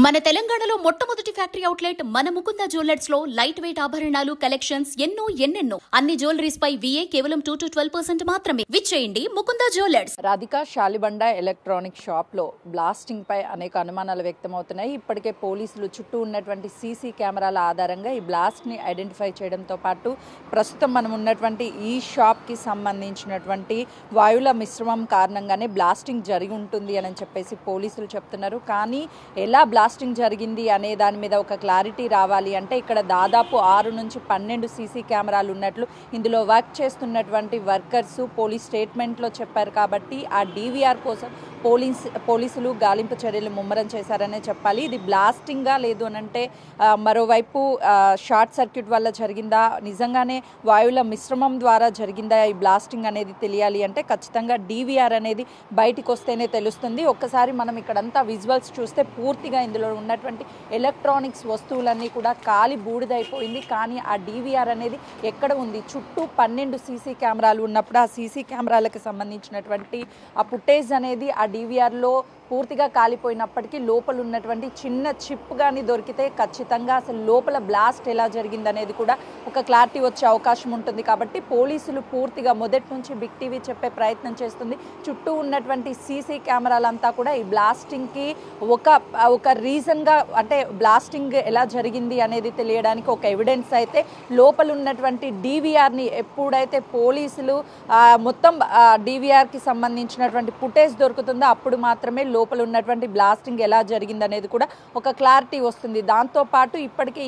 మన తెలంగాణలో మొట్టమొదటి ఫ్యాక్టరీ అవుట్లెట్ మన ముకుంద జ్యువెలర్స్ లో లైట్ వెయిట్ ఆభరణాలు కలెక్షన్స్ ఎన్నెన్నో అన్ని జ్యువెలరీస్ పై VA కేవలం 2 to 12% మాత్రమే. విచ్చేయండి Mukunda jewellers. Radhika Shalibanda electronic shop లో బ్లాస్టింగ్ పై అనేక అనుమానాలు వ్యక్తమవుతున్నాయి. ఇప్పటికే పోలీసులు చుట్టూ ఉన్నటువంటి సీసీ కెమెరాల ఆధారంగా ఈ బ్లాస్ట్ ని ఐడెంటిఫై చేయడంతో పాటు ప్రస్తుతం మనం ఉన్నటువంటి ఈ షాప్ కి సంబంధించినటువంటి వాయువుల మిశ్రమం కారణంగానే బ్లాస్టింగ్ జరిగి ఉంటుంది అని చెప్పేసి పోలీసులు చెప్తున్నారు. కానీ ఎలా బ్లాస్టింగ్ జరిగింది అనే దాని మీద ఒక క్లారిటీ రావాలి అంటే ఇక్కడ దాదాపు 6 నుంచి 12 సీసీ కెమెరాలు ఉన్నట్లు ఇందులో వర్క్ చేస్తున్నటువంటి వర్కర్స్ పోలీస్ స్టేట్మెంట్లో చెప్పారు. కాబట్టి ఆ DVR కోసం పోలీసులు గాలింపు చర్యలు ముమ్మరం చేశారనే చెప్పాలి. ఇది బ్లాస్టింగా లేదు అనంటే మరోవైపు షార్ట్ సర్క్యూట్ వల్ల జరిగిందా, నిజంగానే వాయువుల మిశ్రమం ద్వారా జరిగిందా ఈ బ్లాస్టింగ్ అనేది తెలియాలి అంటే ఖచ్చితంగా DVR అనేది బయటికి వస్తేనే తెలుస్తుంది. ఒక్కసారి మనం ఇక్కడంతా విజువల్స్ చూస్తే పూర్తిగా ఇందులో ఉన్నటువంటి ఎలక్ట్రానిక్స్ వస్తువులన్నీ కూడా కాలి బూడిదైపోయింది. కానీ ఆ DVR అనేది ఎక్కడ ఉంది? చుట్టూ 12 సీసీ కెమెరాలు ఉన్నప్పుడు ఆ సీసీ కెమెరాలకు సంబంధించినటువంటి ఆ ఫుటేజ్ అనేది ఆ DVRలో పూర్తిగా కాలిపోయినప్పటికీ లోపల ఉన్నటువంటి చిన్న చిప్ కానీ దొరికితే ఖచ్చితంగా అసలు లోపల బ్లాస్ట్ ఎలా జరిగింది అనేది కూడా ఒక క్లారిటీ వచ్చే అవకాశం ఉంటుంది. కాబట్టి పోలీసులు పూర్తిగా మొదటి నుంచి బిగ్ టీవీ చెప్పే ప్రయత్నం చేస్తుంది. చుట్టూ ఉన్నటువంటి సీసీ కెమెరాలంతా కూడా ఈ బ్లాస్టింగ్కి ఒక రీజన్గా అంటే బ్లాస్టింగ్ ఎలా జరిగింది అనేది తెలియడానికి ఒక ఎవిడెన్స్ అయితే లోపల ఉన్నటువంటి DVRని ఎప్పుడైతే పోలీసులు మొత్తం DVRకి సంబంధించినటువంటి ఫుటేజ్ దొరుకుతుందో అప్పుడు మాత్రమే లోపల ఉన్నటువంటి బ్లాస్టింగ్ ఎలా జరిగింది అనేది కూడా ఒక క్లారిటీ వస్తుంది. దాంతోపాటు ఇప్పటికే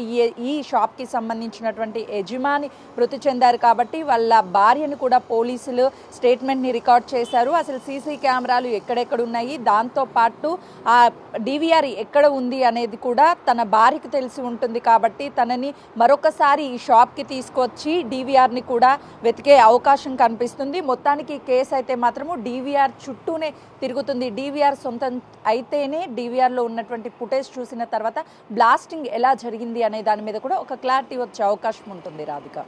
ఈ షాప్కి సంబంధించినటువంటి యజమాని మృతి చెందారు కాబట్టి వాళ్ళ భార్యను కూడా పోలీసులు స్టేట్మెంట్ని రికార్డ్ చేశారు. అసలు సీసీ కెమెరాలు ఎక్కడెక్కడ ఉన్నాయి, దాంతోపాటు ఆ DVR ఎక్కడ ఉంది అనేది కూడా తన భార్యకు తెలిసి ఉంటుంది. కాబట్టి తనని మరొకసారి ఈ షాప్కి తీసుకొచ్చి DVRని కూడా వెతికే అవకాశం కనిపిస్తుంది. మొత్తానికి ఈ కేసు అయితే మాత్రము DVR చుట్టూనే తిరుగుతుంది. DVR సొంతం అయితేనే DVRలో ఉన్నటువంటి ఫుటేజ్ చూసిన తర్వాత బ్లాస్టింగ్ ఎలా జరిగింది అనే దాని మీద కూడా ఒక క్లారిటీ వచ్చే అవకాశం ఉంటుంది. రాధిక.